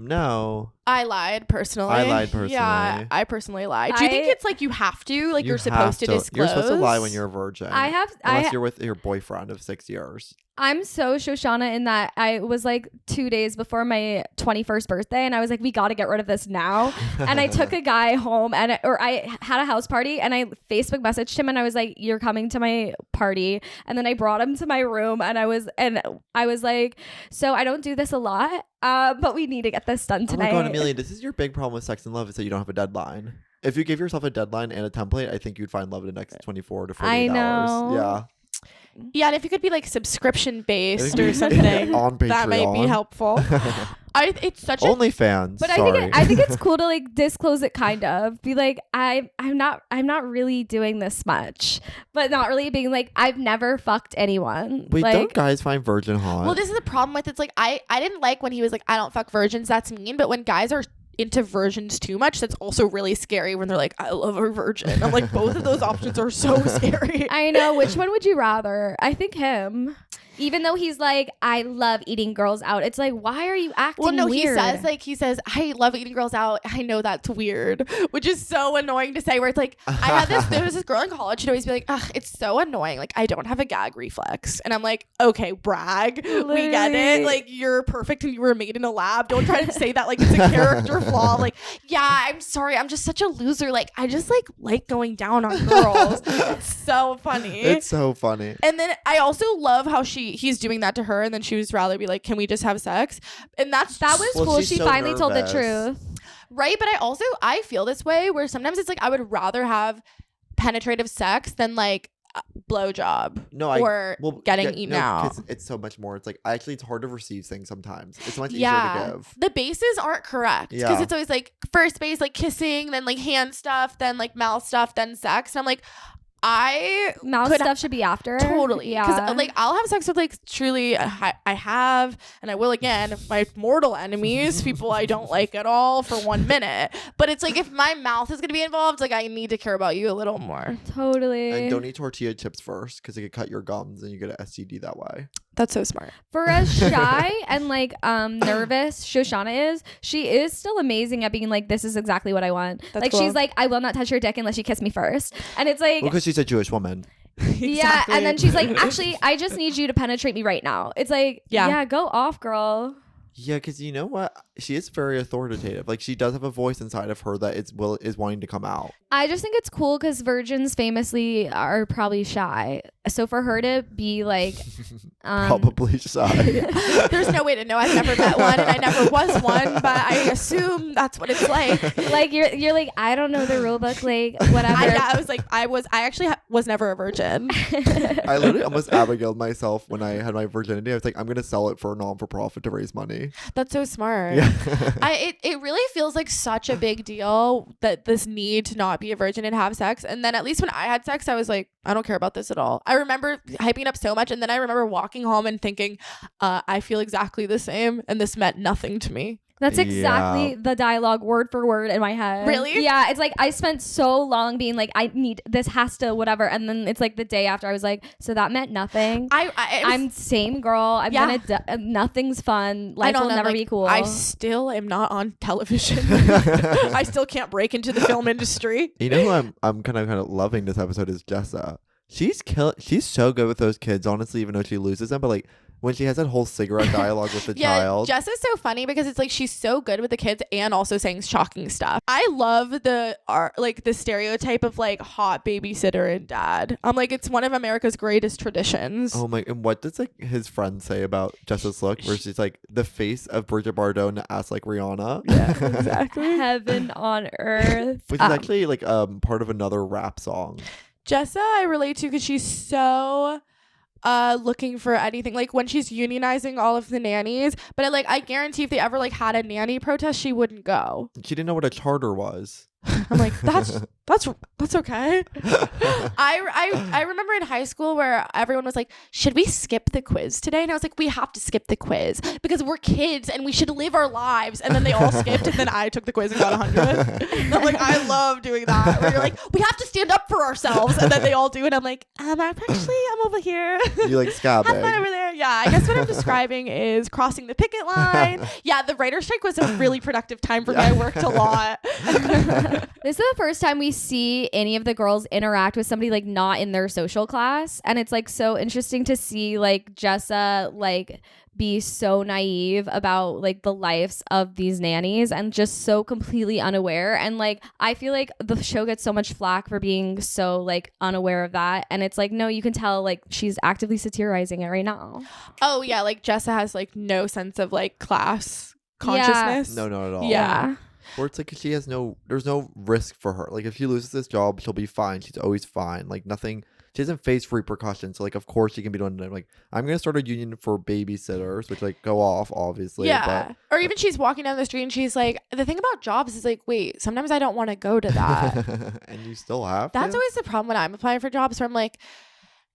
No. I lied personally. Yeah, I personally lied. Do you think it's like you have to? Like you're supposed to disclose? You're supposed to lie when you're a virgin. Unless you're with your boyfriend of 6 years. I'm so Shoshanna in that I was like 2 days before my 21st birthday and I was like, we got to get rid of this now. And I took a guy home or I had a house party and I Facebook messaged him and I was like, you're coming to my party. And then I brought him to my room and I was like, so I don't do this a lot, but we need to get this done tonight. Oh my God, Amelia, this is your big problem with sex and love is that you don't have a deadline. If you give yourself a deadline and a template, I think you'd find love in the next 24 to 48 hours. Yeah. Yeah, and if you could be like subscription based Maybe or something, on Patreon. that might be helpful. It's such a OnlyFans. But sorry. I think it's cool to like disclose it, kind of be like, I'm not really doing this much, but not really being like, I've never fucked anyone. Wait, like, don't guys find virgin hot? Well, this is the problem with it's like I didn't like when he was like, I don't fuck virgins. That's mean. But when guys are into virgins too much, that's also really scary when they're like, I love a virgin. I'm like, both of those options are so scary. I know. Which one would you rather? I think him. Even though he's like, I love eating girls out. It's like, why are you acting Well, no, weird? he says, I love eating girls out. I know that's weird, which is so annoying to say. Where it's like, there was this girl in college who'd always be like, ugh, it's so annoying. Like, I don't have a gag reflex, and I'm like, okay, brag. We get it. Like, you're perfect and you were made in a lab. Don't try to say that like it's a character flaw. Like, yeah, I'm sorry, I'm just such a loser. Like, I just like going down on girls. It's so funny. It's so funny. And then I also love how he's doing that to her, and then she was rather be like, can we just have sex? And that was Well, cool. she's She so finally told the nervous. truth. right. But I feel this way where sometimes it's like I would rather have penetrative sex than like a blowjob getting eaten out. 'Cause it's so much more. It's like it's hard to receive things sometimes. It's much easier Yeah, to give. the bases aren't correct because Yeah. it's always like first base, like kissing, then like hand stuff, then like mouth stuff, then sex. And I'm like, Mouth stuff should be after. Totally. Because Yeah. like I'll have sex with like truly I have and I will again my mortal enemies, people I don't like at all for 1 minute. But it's like if my mouth is gonna be involved, like I need to care about you a little more. Totally. And don't eat tortilla chips first because it could cut your gums and you get an STD that way. That's so smart. For as shy and like nervous Shoshanna she is still amazing at being like, this is exactly what I want. That's like cool. she's like, I will not touch your dick unless you kiss me first. And it's like, Because she's a Jewish woman. yeah. And then she's like, actually, I just need you to penetrate me right now. It's like, Yeah. yeah, go off, girl. Yeah, because you know what? She is very authoritative. Like she does have a voice inside of her that is wanting to come out. I just think it's cool because virgins famously are probably shy. So for her to be like, Probably shy. There's no way to know. I've never met one and I never was one, but I assume that's what it's like. like you're like, I don't know the rule book, like whatever. I actually was never a virgin. I literally almost Abigailed myself when I had my virginity. I was like, I'm gonna sell it for a non-for-profit to raise money. That's so smart. Yeah. Yeah. It really feels like such a big deal that this need to not be a virgin and have sex. And then at least when I had sex, I was like, I don't care about this at all. I remember hyping it up so much, and then I remember walking home and thinking, I feel exactly the same, and this meant nothing to me. That's exactly the dialogue word for word in my head. Really? Yeah. It's like I spent so long being like, I need this, has to whatever, and then it's like the day after I was like, so that meant nothing. I'm same girl. I'm gonna nothing's fun. Life will never be cool. I still am not on television. I still can't break into the film industry. You know who I'm kind of loving this episode is Jessa. She's so good with those kids, honestly, even though she loses them. But like when she has that whole cigarette dialogue with the child. Jessa's so funny because it's like she's so good with the kids and also saying shocking stuff. I love the stereotype of like hot babysitter and dad. I'm like, it's one of America's greatest traditions. Oh my! And what does like his friend say about Jessa's look? Where she's like the face of Bridget Bardot and ass like Rihanna. Yeah, exactly. Heaven on earth. Which is actually like part of another rap song. Jessa I relate to because she's so looking for anything, like when she's unionizing all of the nannies, but I guarantee if they ever like had a nanny protest, she wouldn't go. She didn't know what a charter was. I'm like, that's okay. I remember in high school where everyone was like, should we skip the quiz today? And I was like, we have to skip the quiz because we're kids and we should live our lives. And then they all skipped, and then I took the quiz and got 100. And I'm like, I love doing that. Where you're like, we have to stand up for ourselves, and then they all do, and I'm like, I'm over here. You like scabbing. Have fun over there. Yeah, I guess what I'm describing is crossing the picket line. Yeah, the writer's strike was a really productive time for me. I worked a lot. This is the first time we see any of the girls interact with somebody like not in their social class, and it's like so interesting to see like Jessa like be so naive about like the lives of these nannies and just so completely unaware. And like I feel like the show gets so much flack for being so like unaware of that, and it's like, no, you can tell like she's actively satirizing it right now. Oh yeah, like Jessa has like no sense of like class consciousness. No, not at all. Yeah. Or it's like there's no risk for her. Like if she loses this job, she'll be fine. She's always fine. Like nothing. She doesn't face repercussions. So like of course she can be doing it. Like I'm gonna start a union for babysitters, which like go off obviously. Yeah. Or even she's walking down the street and she's like, the thing about jobs is like, wait, sometimes I don't want to go to that. And you still have. That's always the problem when I'm applying for jobs where I'm like,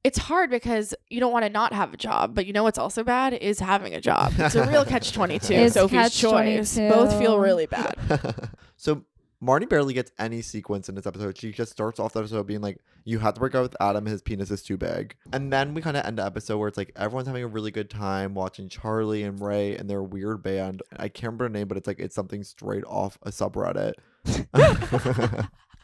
it's hard because you don't want to not have a job, but you know what's also bad is having a job. It's a real catch-22. Sophie's choice. Both feel really bad. So Marnie barely gets any sequence in this episode. She just starts off the episode being like, you have to break up with Adam, his penis is too big. And then we kind of end the episode where it's like everyone's having a really good time watching Charlie and Ray and their weird band. I can't remember the name, but it's like it's something straight off a subreddit.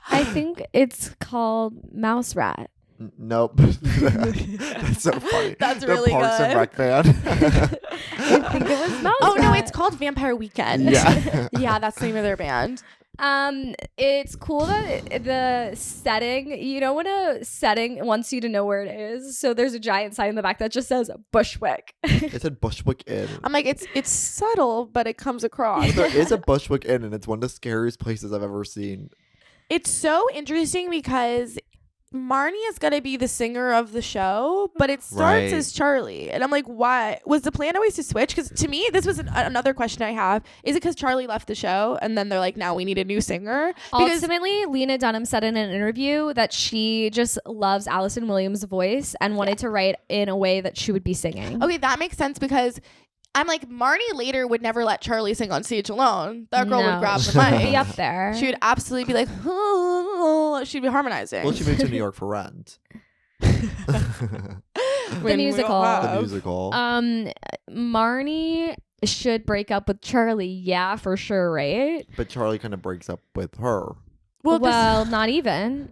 I think it's called Mouse Rat. Nope. That's so funny. That's really Parks good. and Rec band. I think it was Mouse Oh no, Rat. it's called Vampire Weekend. Yeah. Yeah, that's the name of their band. It's cool that the setting, you know, when a setting wants you to know where it is. So there's a giant sign in the back that just says Bushwick. It said Bushwick Inn. I'm like, it's subtle, but it comes across. There is a Bushwick Inn, and it's one of the scariest places I've ever seen. It's so interesting because Marnie is going to be the singer of the show, but it starts as Charlie. And I'm like, why? Was the plan always to switch? Because to me, this was another question I have. Is it because Charlie left the show and then they're like, now we need a new singer? Because ultimately, Lena Dunham said in an interview that she just loves Allison Williams' voice and wanted to write in a way that she would be singing. Okay, that makes sense because I'm like, Marnie later would never let Charlie sing on stage alone. That girl would grab the She'd mic. be up there. She would absolutely be like, she'd be harmonizing. Well, she moved to New York for Rent. The musical. The musical. Marnie should break up with Charlie. Yeah, for sure, right? But Charlie kind of breaks up with her. Well, not even.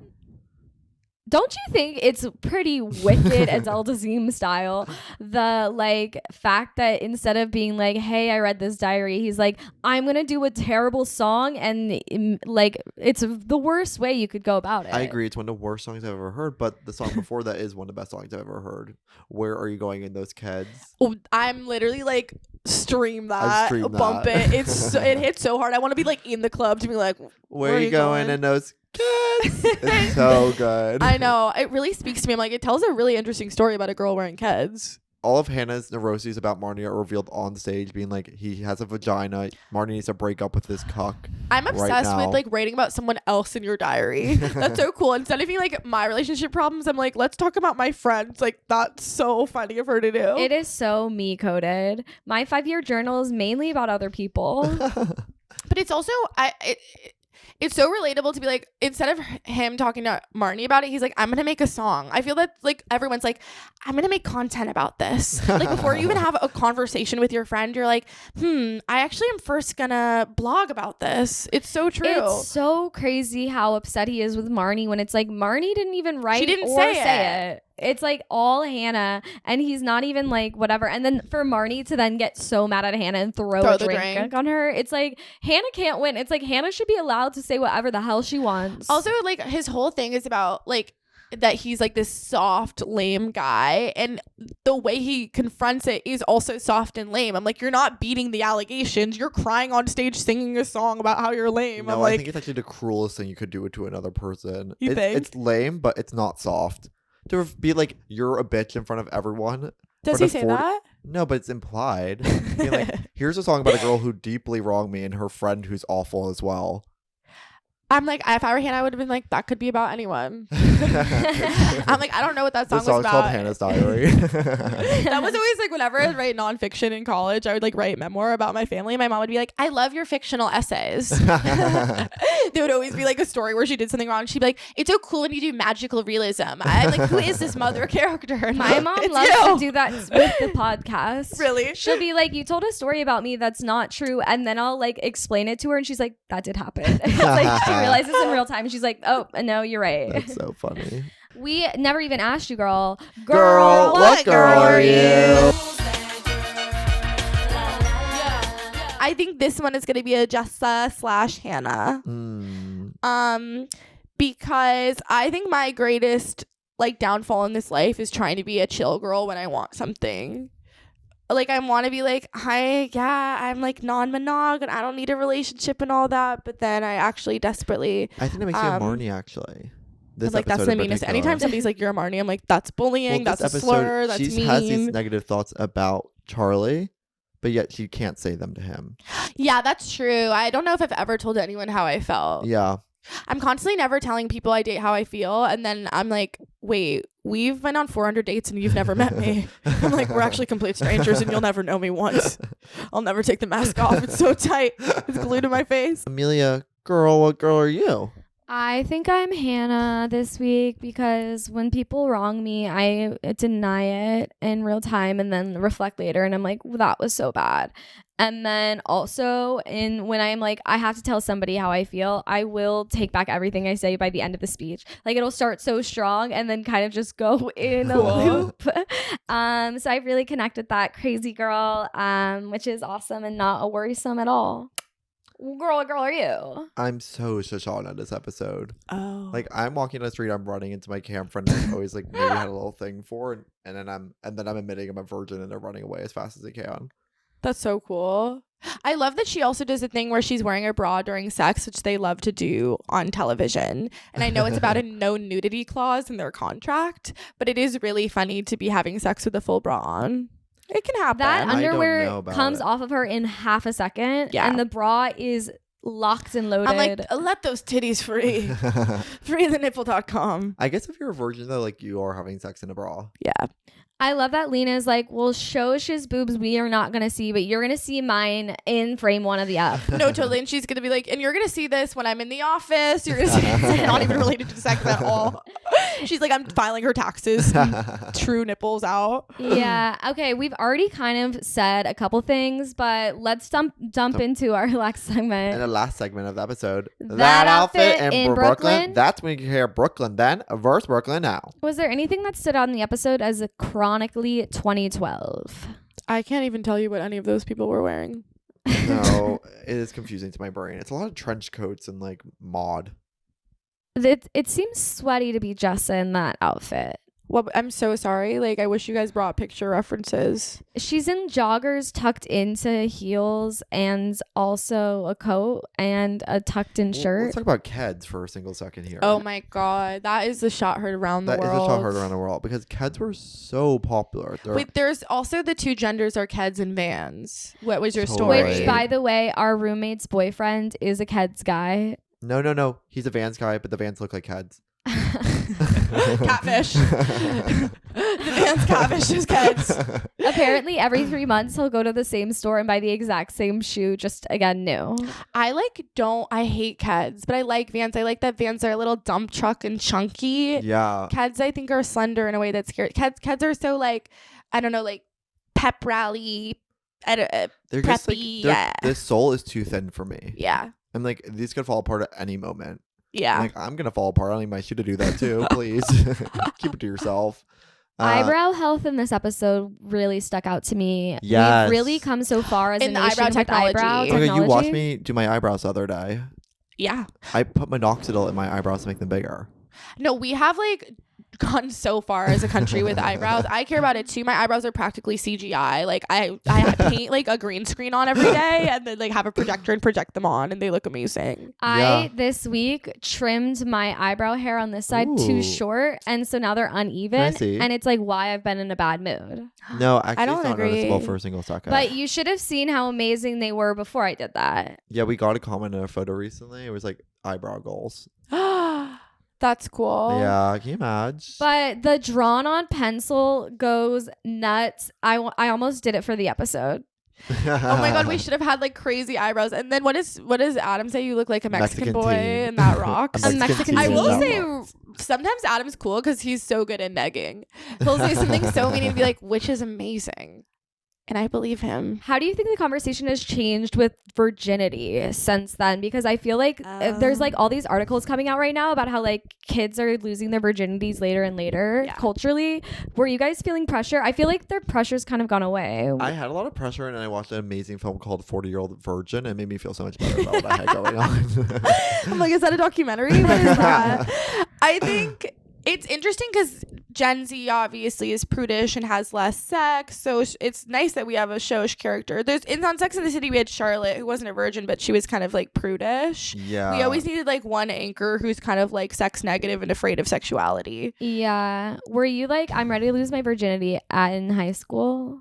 Don't you think it's pretty wicked Adele Dazeem style? The like fact that instead of being like, hey, I read this diary, he's like, I'm gonna do a terrible song, and like it's the worst way you could go about it. I agree. It's one of the worst songs I've ever heard, but the song before that is one of the best songs I've ever heard. Where Are You Going in Those Kids? Oh, I'm literally like, stream that, bump that. it. It hits so hard. I want to be like in the club to be like, Where are you going in those kids? It's so good. I know. It really speaks to me. I'm like, it tells a really interesting story about a girl wearing kids. all of Hannah's neuroses about Marnie are revealed on stage, being like, he has a vagina. Marnie needs to break up with this cuck. I'm obsessed now. with like writing about someone else in your diary. That's so cool. Instead of being like my relationship problems, I'm like, let's talk about my friends. Like, that's so funny of her to do. It is so me coded. My 5-year journal is mainly about other people. But it's also it's so relatable to be like, instead of him talking to Marnie about it, he's like, I'm gonna make a song. I feel that like everyone's like, I'm gonna make content about this. Like before you even have a conversation with your friend, you're like, I actually am first gonna blog about this. It's so true. It's so crazy how upset he is with Marnie when it's like Marnie didn't even write She didn't or say it. It's like all Hannah, and he's not even like whatever. And then for Marnie to then get so mad at Hannah and throw a drink on her, it's like Hannah can't win. It's like Hannah should be allowed to say whatever the hell she wants. Also, like his whole thing is about like that he's like this soft, lame guy, and the way he confronts it is also soft and lame. I'm like, you're not beating the allegations. You're crying on stage singing a song about how you're lame. No, I'm like, I think it's actually the cruelest thing you could do to another person. You think? It's lame, but it's not soft. To be like, you're a bitch in front of everyone. Does he say that? No, but it's implied. Being like, here's a song about a girl who deeply wronged me and her friend who's awful as well. I'm like, if I were Hannah, I would have been like, that could be about anyone. I'm like, I don't know what that song The song's was about. called Hannah's Diary. That was always like, whenever I'd write nonfiction in college, I would like write memoir about my family. My mom would be like, I love your fictional essays. There would always be like a story where she did something wrong. She'd be like, it's so cool when you do magical realism. I'm like, who is this mother character? My mom loves to do that with the podcast. Really? She'll be like, you told a story about me that's not true, and then I'll like explain it to her, and she's like, that did happen. It's like she realizes in real time. She's like, oh no, you're right. That's so funny. We never even asked you, girl. Girl, what girl are you? I think this one is gonna be a Jessa / Hannah. Because I think my greatest like downfall in this life is trying to be a chill girl when I want something. Like I want to be like, I'm like non-monog and I don't need a relationship and all that, but then I actually desperately I think that makes you a Marnie actually. I'm like, that's the meanest. Anytime somebody's like, you're a Marnie, I'm like, that's bullying, that's a slur, that's mean. She has these negative thoughts about Charlie, but yet she can't say them to him. Yeah, that's true. I don't know if I've ever told anyone how I felt. Yeah. I'm constantly never telling people I date how I feel, and then I'm like, wait, we've been on 400 dates and you've never met me. I'm like, we're actually complete strangers and you'll never know me once. I'll never take the mask off. It's so tight. It's glued to my face. Amelia, girl, what girl are you? I think I'm Hannah this week because when people wrong me, I deny it in real time and then reflect later, and I'm like, well, that was so bad. And then also when I'm like, I have to tell somebody how I feel, I will take back everything I say by the end of the speech. Like it'll start so strong and then kind of just go in a loop. So I really connect with that crazy girl, which is awesome and not a worrisome at all. Girl, what girl are you? I'm so Shoshanna this episode. Oh. Like I'm walking down the street, I'm running into my cam friend I always like maybe had a little thing for, and then I'm admitting I'm a virgin and they're running away as fast as they can. That's so cool. I love that she also does a thing where she's wearing a bra during sex, which they love to do on television. And I know it's about a no nudity clause in their contract, but it is really funny to be having sex with a full bra on. It can happen. That underwear comes off of her in half a second. Yeah. And the bra is locked and loaded. I'm like, let those titties free. Free the nipple.com. I guess if you're a virgin though, like you are having sex in a bra. Yeah. I love that Lena's like, well, Shosha's boobs we are not going to see, but you're going to see mine in frame one of the up. No, totally. And she's going to be like, and you're going to see this when I'm in the office. You're going to see it's not even related to sex at all. She's like, I'm filing her taxes. True nipples out. Yeah. Okay. We've already kind of said a couple things, but let's dump into our last segment. And the last segment of the episode. That outfit in Brooklyn. That's when you hear Brooklyn then versus Brooklyn now. Was there anything that stood out in the episode as a chronically 2012? I can't even tell you what any of those people were wearing. No, it is confusing to my brain. It's a lot of trench coats and like mod. It seems sweaty to be Jessa in that outfit. Well, I'm so sorry. Like, I wish you guys brought picture references. She's in joggers tucked into heels and also a coat and a tucked in Well, shirt. let's talk about Keds for a single second here. Oh my god, that is the shot heard around the That world. is a shot heard around the world because Keds were so popular. Wait, there's also the two genders are Keds and Vans. What was your story? Totally. Which, by the way, our roommate's boyfriend is a Keds guy. No. He's a Vans guy, but the Vans look like Keds. Catfish. The Vans catfish is Keds. Apparently, every 3 months, he'll go to the same store and buy the exact same shoe, just again, new. I hate Keds, but I like Vans. I like that Vans are a little dump truck and chunky. Yeah. Keds, I think, are slender in a way that's scary. Keds are so like, I don't know, like pep rally. They're just like, Preppy, yeah. this sole is too thin for me. Yeah. I'm like, these could fall apart at any moment. Yeah. I'm like, I'm gonna fall apart. I need my shoe to do that too. Please keep it to yourself. Eyebrow health in this episode really stuck out to me. Yes. We've really come so far as In a the nation eyebrow with technology. eyebrow Okay, technology. Okay, you watched me do my eyebrows the other day. Yeah. I put minoxidil in my eyebrows to make them bigger. No, we have like gone so far as a country with eyebrows. I care about it too. My eyebrows are practically CGI. Like I paint like a green screen on every day and then like have a projector and project them on and they look amazing. I this week trimmed my eyebrow hair on this side Ooh. too short, and so now they're uneven, see. and it's like why I've been in a bad mood. No, actually, don't it's not agree. noticeable for a single second. But you should have seen how amazing they were before I did that. Yeah, we got a comment in a photo recently. It was like eyebrow goals. That's cool. Yeah, can you imagine? But the drawn on pencil goes nuts. I almost did it for the episode. Oh my god, we should have had like crazy eyebrows. And then what does Adam say? You look like a Mexican, Mexican boy, teen. and that rocks. A Mexican I teen. will That say sometimes Adam's cool because he's so good at negging. He'll say something so mean and be like, which is amazing. And I believe him. How do you think the conversation has changed with virginity since then? Because I feel like there's like all these articles coming out right now about how like kids are losing their virginities later and later culturally. Were you guys feeling pressure? I feel like their pressure's kind of gone away. I had a lot of pressure and I watched an amazing film called 40-Year-Old Virgin. It made me feel so much better about what I had going on. I'm like, is that a documentary? What is that? I think it's interesting because Gen Z obviously is prudish and has less sex, so it's nice that we have a Shosh character. On Sex and the City we had Charlotte, who wasn't a virgin, but she was kind of like prudish. Yeah. We always needed like one anchor who's kind of like sex negative and afraid of sexuality. Yeah. Were you like, I'm ready to lose my virginity in high school?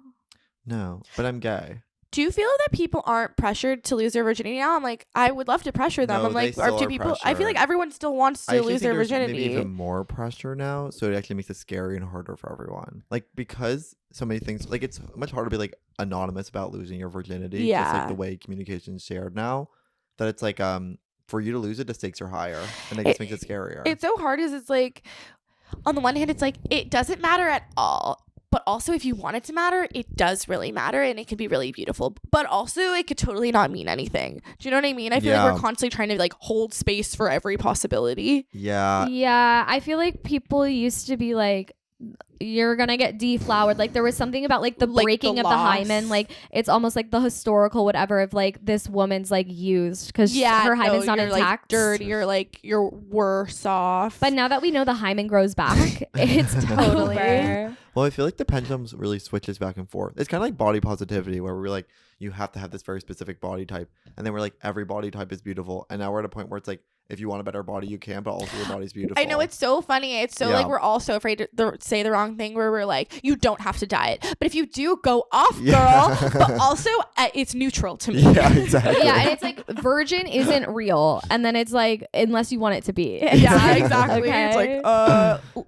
No, but I'm gay. Do you feel that people aren't pressured to lose their virginity now? I'm like, I would love to pressure them. No, I'm they like, still do are people? I feel like pressured. everyone still wants I to actually lose think their there's virginity. maybe even more pressure now, so it actually makes it scary and harder for everyone. Like because so many things, like it's much harder to be like anonymous about losing your virginity. Yeah. Just like the way communication is shared now, that it's like for you to lose it, the stakes are higher, and it just makes it scarier. It's so hard because it's like, on the one hand, it's like it doesn't matter at all. But also, if you want it to matter, it does really matter and it can be really beautiful. But also, it could totally not mean anything. Do you know what I mean? I feel like we're constantly trying to like hold space for every possibility. Yeah. Yeah. I feel like people used to be like, you're gonna get deflowered. Like there was something about like the Like, breaking the of the loss. hymen. Like it's almost like the historical whatever of like this woman's like used because her hymen's not you're, intact. like, dirty or like you're worse off. But now that we know the hymen grows back, it's totally. Fair. Well, I feel like the pendulum really switches back and forth. It's kind of like body positivity, where we're like, you have to have this very specific body type, and then we're like, every body type is beautiful, and now we're at a point where it's like, if you want a better body, you can, but also your body's beautiful. I know, it's so funny. It's so like we're all so afraid to say the wrong thing where we're like, you don't have to diet. But if you do, go off, girl. But also, it's neutral to me. Yeah, exactly. Yeah, and it's like virgin isn't real, and then it's like unless you want it to be. Yeah, exactly. Okay. It's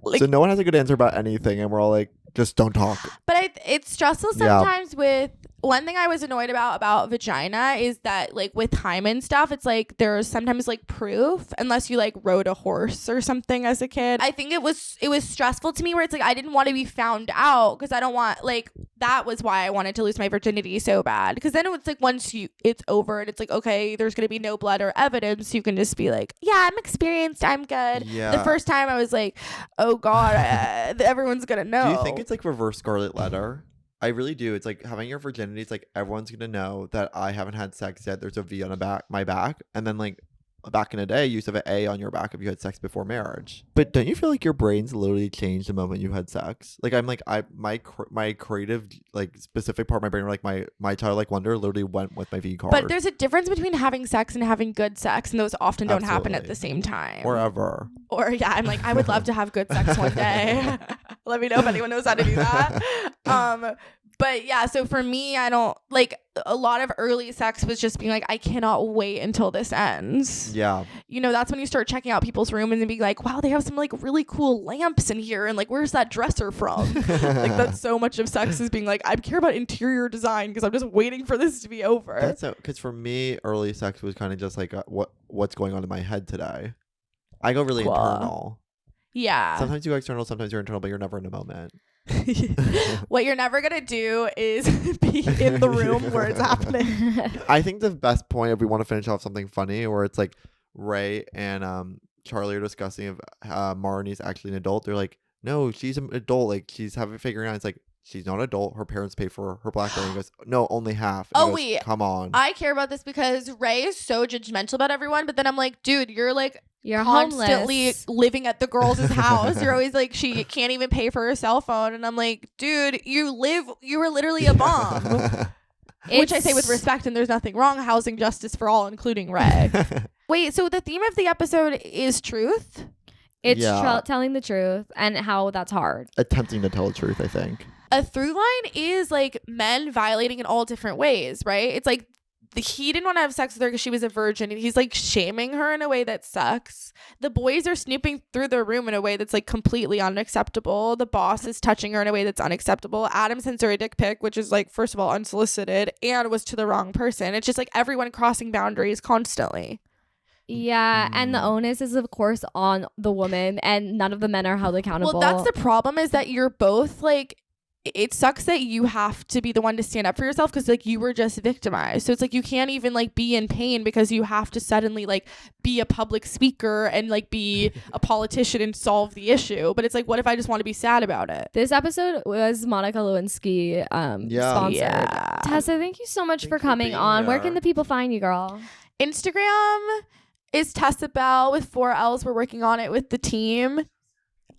like, So no one has a good answer about anything, and we're all like, just don't talk. But it's stressful sometimes with one thing I was annoyed about vagina is that like with hymen stuff, it's like there's sometimes like proof unless you like rode a horse or something as a kid. I think it was stressful to me where it's like I didn't want to be found out because I don't want like that was why I wanted to lose my virginity so bad, because then it's like once it's over and it's like okay, there's gonna be no blood or evidence, you can just be like yeah, I'm experienced, I'm good. Yeah. The first time I was like oh god, everyone's gonna know. Do you think it's like reverse Scarlet Letter? I really do. It's like having your virginity. It's like everyone's gonna know that I haven't had sex yet. There's a V on my back, and then like back in the day, you used to have an A on your back if you had sex before marriage. But don't you feel like your brain's literally changed the moment you had sex? Like I'm like my creative like specific part of my brain, or like my childlike wonder, literally went with my V card. But there's a difference between having sex and having good sex, and those often don't happen at Absolutely. the same time. Or ever. Or yeah, I'm like, I would love to have good sex one day. Let me know if anyone knows how to do that. But yeah, so for me, I don't like, a lot of early sex was just being like, I cannot wait until this ends. Yeah. You know, that's when you start checking out people's rooms and being like, wow, they have some like really cool lamps in here, and like, where's that dresser from? Like, that's so much of sex is being like, I care about interior design because I'm just waiting for this to be over. That's because for me, early sex was kind of just like what's going on in my head today. I go really internal. Yeah. Sometimes you go external, sometimes you're internal, but you're never in a moment. What you're never gonna do is be in the room where it's happening. I think the best point, if we want to finish off something funny, where it's like Ray and Charlie are discussing if Marnie's actually an adult. They're like, no, she's an adult. Like, she's figuring out. It's like, she's not an adult. Her parents pay for her BlackBerry. And he goes, no, only half. And he goes, wait. Come on. I care about this because Ray is so judgmental about everyone, but then I'm like, dude, you're constantly homeless. living at the girl's house. You're always like, she can't even pay for her cell phone. And I'm like, dude, you were literally a bomb. Which I say with respect, and there's nothing wrong. Housing justice for all, including Ray. Wait, so the theme of the episode is truth? It's Yeah. telling the truth and how that's hard. Attempting to tell the truth, I think. A through line is like men violating in all different ways, right? It's like he didn't want to have sex with her because she was a virgin, and he's like shaming her in a way that sucks. The boys are snooping through their room in a way that's like completely unacceptable. The boss is touching her in a way that's unacceptable. Adam sends her a dick pic, which is like, first of all, unsolicited and was to the wrong person. It's just like everyone crossing boundaries constantly. Yeah, and the onus is of course on the woman, and none of the men are held accountable. Well, that's the problem, is that you're both like, it sucks that you have to be the one to stand up for yourself because like you were just victimized. So it's like you can't even like be in pain because you have to suddenly like be a public speaker and like be a politician and solve the issue. But it's like, what if I just want to be sad about it? This episode was Monica Lewinsky sponsored. Yeah. Tessa, thank you so much Thanks for for coming being on. Where here. can the people find you, girl? Instagram is Tessa Belle with 4 L's. We're working on it with the team.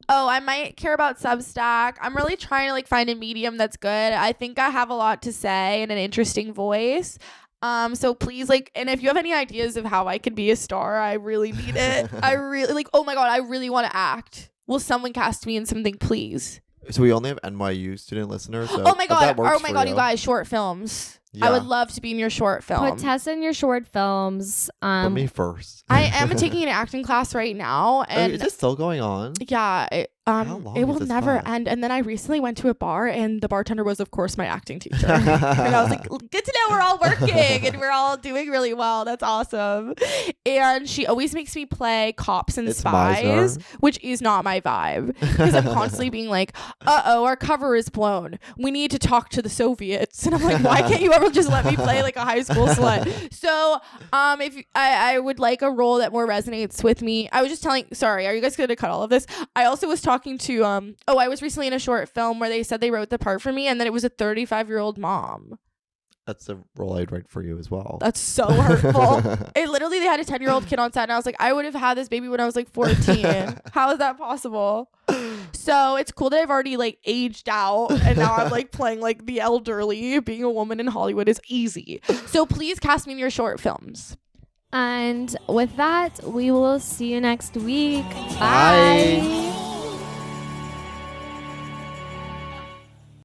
Oh, I might care about Substack. I'm really trying to like find a medium that's good. I think I have a lot to say and an interesting voice. So please, like, and if you have any ideas of how I could be a star, I really need it. I really like, oh my God, I really want to act. Will someone cast me in something, please? So we only have NYU student listeners. So Oh my if God. that works Oh my for God, you guys, short films. Yeah. I would love to be in your short film. Put Tessa in your short films. Put me first. I am taking an acting class right now, and is this still going on? yeah, How long it is will this never class? end. And then I recently went to a bar, and the bartender was, of course, my acting teacher. And I was like, good to know we're all working and we're all doing really well. That's awesome. And she always makes me play cops and It's spies, Meisner. which is not my vibe, because I'm constantly being like, uh-oh, our cover is blown. We need to talk to the Soviets. And I'm like, why can't you ever just let me play like a high school slut? So if I would like a role that more resonates with me. I was just telling, sorry, are you guys going to cut all of this? I also was talking to, I was recently in a short film where they said they wrote the part for me, and then it was a 35-year-old mom. That's the role I'd write for you as well. That's so hurtful. They had a 10-year-old kid on set, and I was like, I would have had this baby when I was like 14. How is that possible? So it's cool that I've already like aged out, and now I'm like playing like the elderly. Being a woman in Hollywood is easy. So please cast me in your short films. And with that, we will see you next week. Bye.